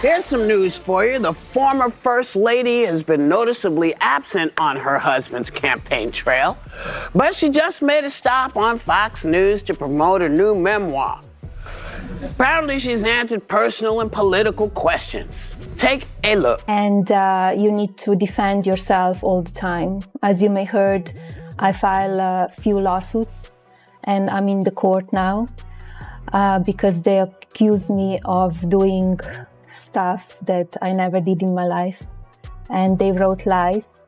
Here's some news for you. The former First Lady has been noticeably absent on her husband's campaign trail, but she just made a stop on Fox News to promote her new memoir. Apparently, she's answered personal and political questions. Take a look. And you need to defend yourself all the time. As you may heard, I file a few lawsuits, and I'm in the court now because they accuse me of doing stuff that I never did in my life, and they wrote lies,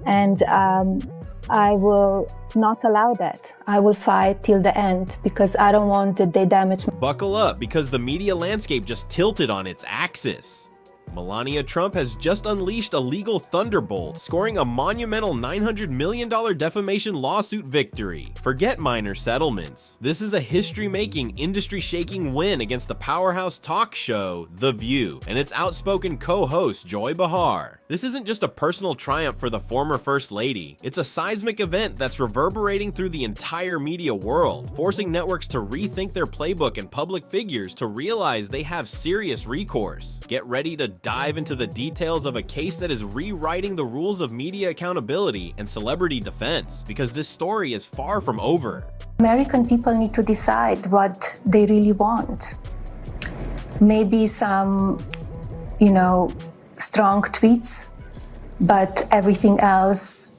and I will not allow that. I will fight till the end because I don't want that they damage me. Buckle up, because the media landscape just tilted on its axis. Melania Trump has just unleashed a legal thunderbolt, scoring a monumental $900 million defamation lawsuit victory. Forget minor settlements. This is a history-making, industry-shaking win against the powerhouse talk show, The View, and its outspoken co-host, Joy Behar. This isn't just a personal triumph for the former First Lady. It's a seismic event that's reverberating through the entire media world, forcing networks to rethink their playbook and public figures to realize they have serious recourse. Get ready to dive into the details of a case that is rewriting the rules of media accountability and celebrity defense, because this story is far from over. American people need to decide what they really want. Maybe some, strong tweets, but everything else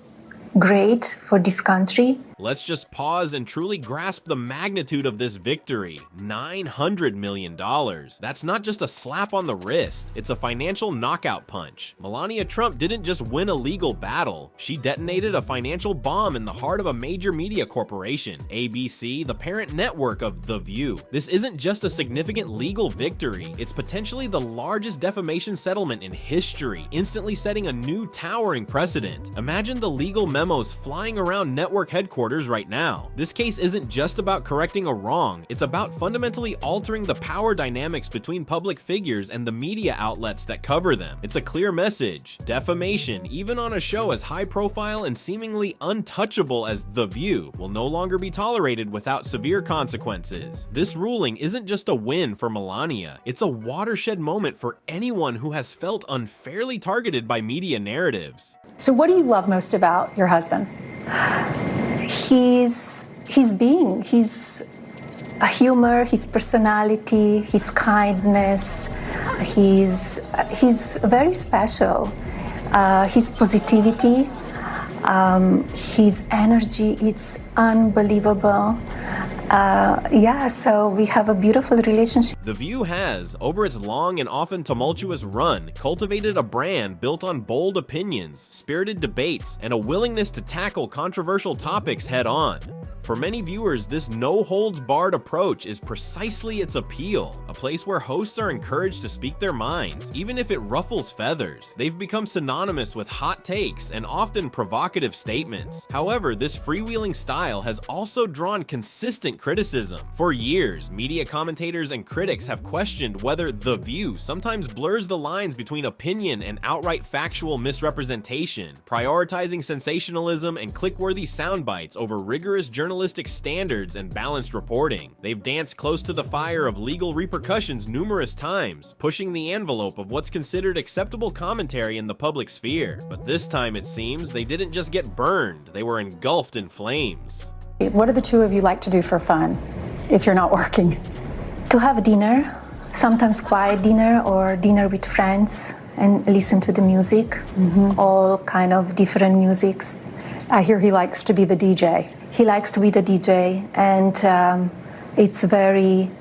great for this country. Let's just pause and truly grasp the magnitude of this victory. $900 million. That's not just a slap on the wrist, it's a financial knockout punch. Melania Trump didn't just win a legal battle, she detonated a financial bomb in the heart of a major media corporation, ABC, the parent network of The View. This isn't just a significant legal victory, it's potentially the largest defamation settlement in history, instantly setting a new towering precedent. Imagine the legal memos flying around network headquarters right now. This case isn't just about correcting a wrong, it's about fundamentally altering the power dynamics between public figures and the media outlets that cover them. It's a clear message. Defamation, even on a show as high profile and seemingly untouchable as The View, will no longer be tolerated without severe consequences. This ruling isn't just a win for Melania, it's a watershed moment for anyone who has felt unfairly targeted by media narratives. So what do you love most about your husband? His being, his humor, his personality, his kindness. He's very special. His positivity, his energy, it's unbelievable. So we have a beautiful relationship. The View has, over its long and often tumultuous run, cultivated a brand built on bold opinions, spirited debates, and a willingness to tackle controversial topics head-on. For many viewers, this no-holds-barred approach is precisely its appeal, a place where hosts are encouraged to speak their minds, even if it ruffles feathers. They've become synonymous with hot takes and often provocative statements. However, this freewheeling style has also drawn consistent criticism. For years, media commentators and critics have questioned whether The View sometimes blurs the lines between opinion and outright factual misrepresentation, prioritizing sensationalism and click-worthy sound bites over rigorous journalistic standards and balanced reporting. They've danced close to the fire of legal repercussions numerous times, pushing the envelope of what's considered acceptable commentary in the public sphere. But this time, it seems, they didn't just get burned, they were engulfed in flames. What do the two of you like to do for fun if you're not working? To have dinner, sometimes quiet dinner or dinner with friends, and listen to the music, all kind of different musics. I hear he likes to be the DJ. He likes to be the DJ, and it's very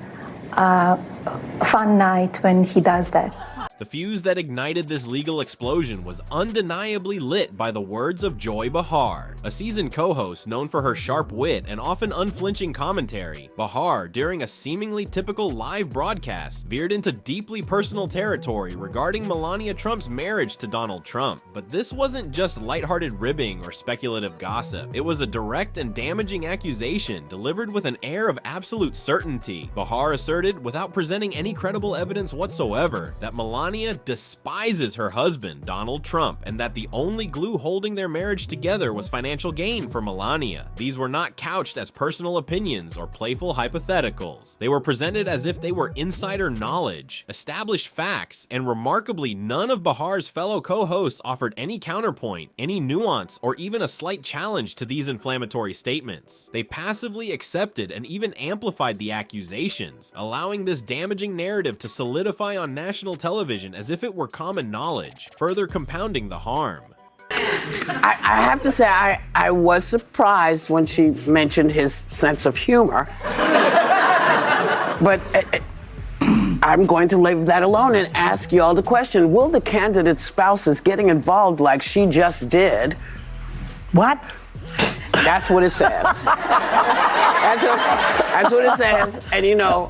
fun night when he does that. The fuse that ignited this legal explosion was undeniably lit by the words of Joy Behar, a seasoned co-host known for her sharp wit and often unflinching commentary. Behar, during a seemingly typical live broadcast, veered into deeply personal territory regarding Melania Trump's marriage to Donald Trump. But this wasn't just lighthearted ribbing or speculative gossip. It was a direct and damaging accusation delivered with an air of absolute certainty. Behar asserted, without presenting any credible evidence whatsoever, that Melania Melania despises her husband, Donald Trump, and that the only glue holding their marriage together was financial gain for Melania. These were not couched as personal opinions or playful hypotheticals. They were presented as if they were insider knowledge, established facts, and remarkably, none of Behar's fellow co-hosts offered any counterpoint, any nuance, or even a slight challenge to these inflammatory statements. They passively accepted and even amplified the accusations, allowing this damaging narrative to solidify on national television as if it were common knowledge, further compounding the harm. I have to say, I was surprised when she mentioned his sense of humor. But I'm going to leave that alone and ask you all the question, will the candidate's spouses getting involved like she just did? What? That's what it says. That's what it says. And you know,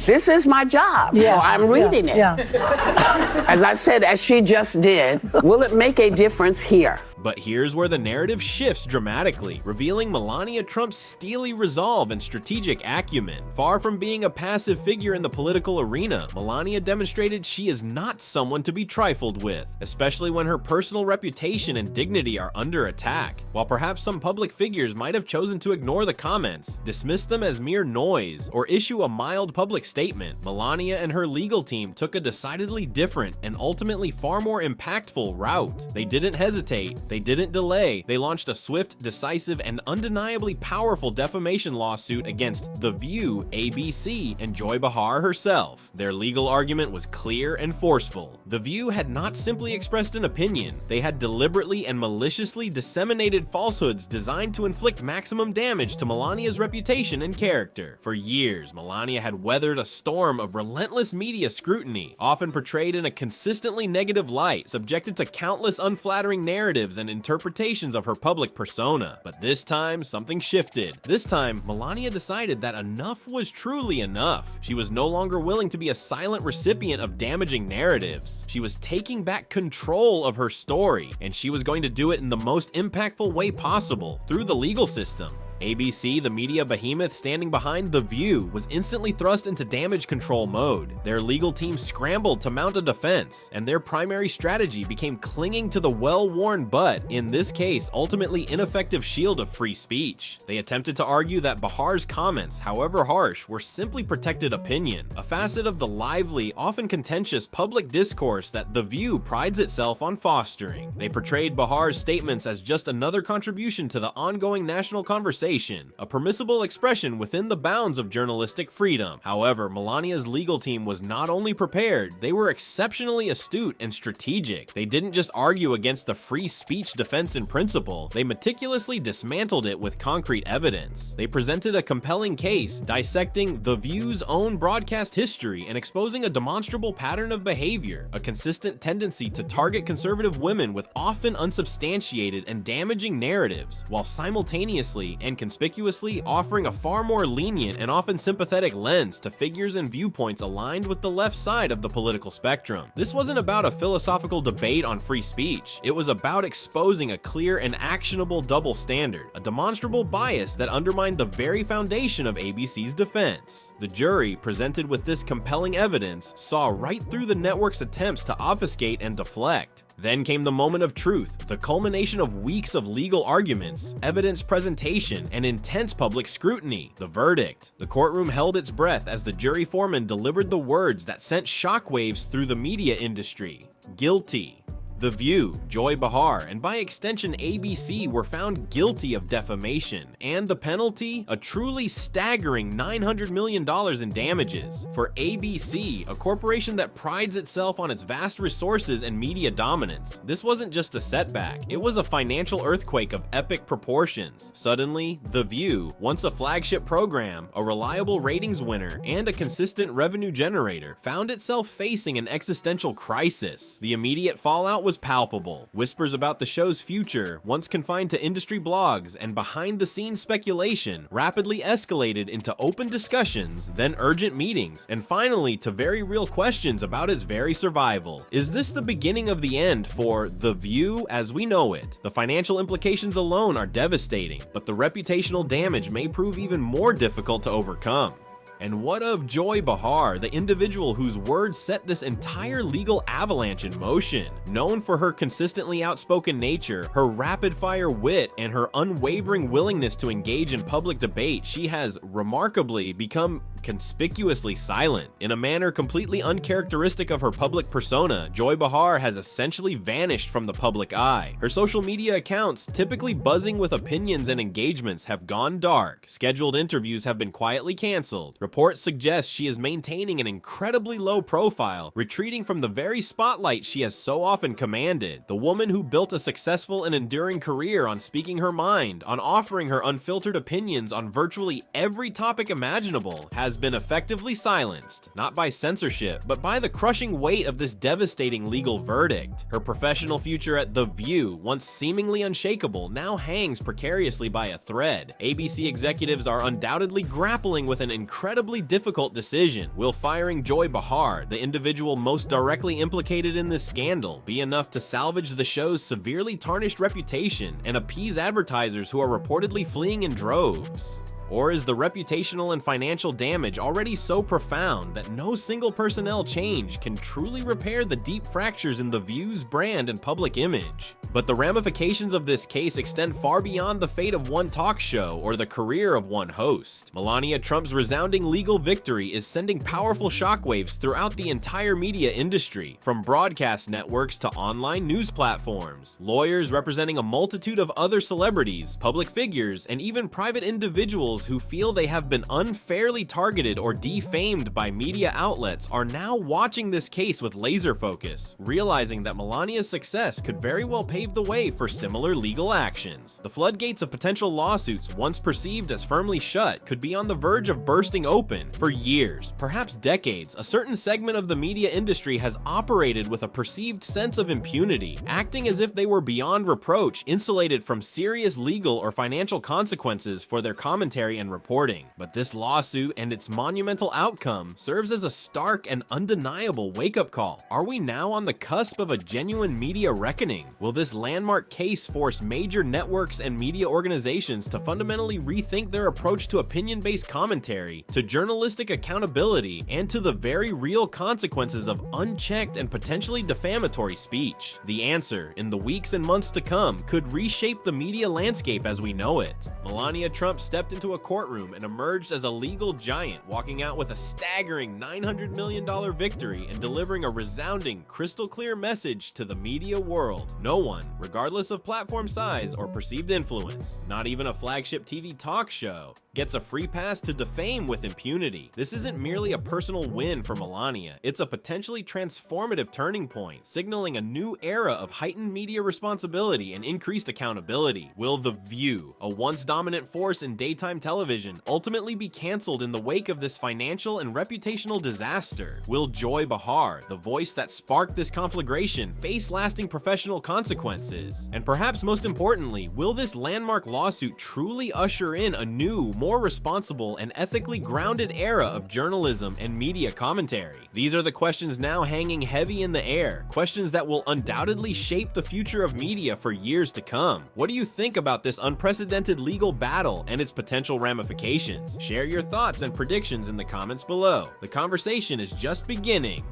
this is my job, so I'm reading it. As I said, as she just did, will it make a difference here? But here's where the narrative shifts dramatically, revealing Melania Trump's steely resolve and strategic acumen. Far from being a passive figure in the political arena, Melania demonstrated she is not someone to be trifled with, especially when her personal reputation and dignity are under attack. While perhaps some public figures might have chosen to ignore the comments, dismiss them as mere noise, or issue a mild public statement, Melania and her legal team took a decidedly different and ultimately far more impactful route. They didn't hesitate. They didn't delay. They launched a swift, decisive, and undeniably powerful defamation lawsuit against The View, ABC, and Joy Behar herself. Their legal argument was clear and forceful. The View had not simply expressed an opinion. They had deliberately and maliciously disseminated falsehoods designed to inflict maximum damage to Melania's reputation and character. For years, Melania had weathered a storm of relentless media scrutiny, often portrayed in a consistently negative light, subjected to countless unflattering narratives and interpretations of her public persona. But this time, something shifted. This time, Melania decided that enough was truly enough. She was no longer willing to be a silent recipient of damaging narratives. She was taking back control of her story, and she was going to do it in the most impactful way possible, through the legal system. ABC, the media behemoth standing behind The View, was instantly thrust into damage control mode. Their legal team scrambled to mount a defense, and their primary strategy became clinging to the well-worn but, in this case, ultimately ineffective shield of free speech. They attempted to argue that Behar's comments, however harsh, were simply protected opinion, a facet of the lively, often contentious public discourse that The View prides itself on fostering. They portrayed Behar's statements as just another contribution to the ongoing national conversation, a permissible expression within the bounds of journalistic freedom. However, Melania's legal team was not only prepared, they were exceptionally astute and strategic. They didn't just argue against the free speech defense in principle, they meticulously dismantled it with concrete evidence. They presented a compelling case, dissecting The View's own broadcast history and exposing a demonstrable pattern of behavior, a consistent tendency to target conservative women with often unsubstantiated and damaging narratives, while simultaneously and conspicuously offering a far more lenient and often sympathetic lens to figures and viewpoints aligned with the left side of the political spectrum. This wasn't about a philosophical debate on free speech. It was about exposing a clear and actionable double standard, a demonstrable bias that undermined the very foundation of ABC's defense. The jury, presented with this compelling evidence, saw right through the network's attempts to obfuscate and deflect. Then came the moment of truth, the culmination of weeks of legal arguments, evidence presentation, and intense public scrutiny, the verdict. The courtroom held its breath as the jury foreman delivered the words that sent shockwaves through the media industry. Guilty. The View, Joy Behar, and by extension ABC were found guilty of defamation, and the penalty? A truly staggering $900 million in damages. For ABC, a corporation that prides itself on its vast resources and media dominance, this wasn't just a setback, it was a financial earthquake of epic proportions. Suddenly, The View, once a flagship program, a reliable ratings winner, and a consistent revenue generator, found itself facing an existential crisis. The immediate fallout was palpable. Whispers about the show's future, once confined to industry blogs and behind-the-scenes speculation, rapidly escalated into open discussions, then urgent meetings, and finally to very real questions about its very survival. Is this the beginning of the end for The View as we know it? The financial implications alone are devastating, but the reputational damage may prove even more difficult to overcome. And what of Joy Behar, the individual whose words set this entire legal avalanche in motion? Known for her consistently outspoken nature, her rapid-fire wit, and her unwavering willingness to engage in public debate, she has remarkably become conspicuously silent. In a manner completely uncharacteristic of her public persona, Joy Behar has essentially vanished from the public eye. Her social media accounts, typically buzzing with opinions and engagements, have gone dark. Scheduled interviews have been quietly canceled. Reports suggest she is maintaining an incredibly low profile, retreating from the very spotlight she has so often commanded. The woman who built a successful and enduring career on speaking her mind, on offering her unfiltered opinions on virtually every topic imaginable, has been effectively silenced, not by censorship, but by the crushing weight of this devastating legal verdict. Her professional future at The View, once seemingly unshakable, now hangs precariously by a thread. ABC executives are undoubtedly grappling with an incredibly difficult decision. Will firing Joy Behar, the individual most directly implicated in this scandal, be enough to salvage the show's severely tarnished reputation and appease advertisers who are reportedly fleeing in droves? Or is the reputational and financial damage already so profound that no single personnel change can truly repair the deep fractures in The View's brand and public image? But the ramifications of this case extend far beyond the fate of one talk show or the career of one host. Melania Trump's resounding legal victory is sending powerful shockwaves throughout the entire media industry, from broadcast networks to online news platforms. Lawyers representing a multitude of other celebrities, public figures, and even private individuals who feel they have been unfairly targeted or defamed by media outlets are now watching this case with laser focus, realizing that Melania's success could very well pave the way for similar legal actions. The floodgates of potential lawsuits, once perceived as firmly shut, could be on the verge of bursting open. For years, perhaps decades, a certain segment of the media industry has operated with a perceived sense of impunity, acting as if they were beyond reproach, insulated from serious legal or financial consequences for their commentary and reporting. But this lawsuit and its monumental outcome serves as a stark and undeniable wake-up call. Are we now on the cusp of a genuine media reckoning? Will this landmark case force major networks and media organizations to fundamentally rethink their approach to opinion-based commentary, to journalistic accountability, and to the very real consequences of unchecked and potentially defamatory speech? The answer, in the weeks and months to come, could reshape the media landscape as we know it. Melania Trump stepped into a courtroom and emerged as a legal giant, walking out with a staggering $900 million victory and delivering a resounding, crystal-clear message to the media world. No one, regardless of platform size or perceived influence, not even a flagship TV talk show, gets a free pass to defame with impunity. This isn't merely a personal win for Melania, it's a potentially transformative turning point, signaling a new era of heightened media responsibility and increased accountability. Will The View, a once dominant force in daytime television, ultimately be canceled in the wake of this financial and reputational disaster? Will Joy Behar, the voice that sparked this conflagration, face lasting professional consequences? And perhaps most importantly, will this landmark lawsuit truly usher in a new, more responsible and ethically grounded era of journalism and media commentary? These are the questions now hanging heavy in the air, questions that will undoubtedly shape the future of media for years to come. What do you think about this unprecedented legal battle and its potential ramifications? Share your thoughts and predictions in the comments below. The conversation is just beginning.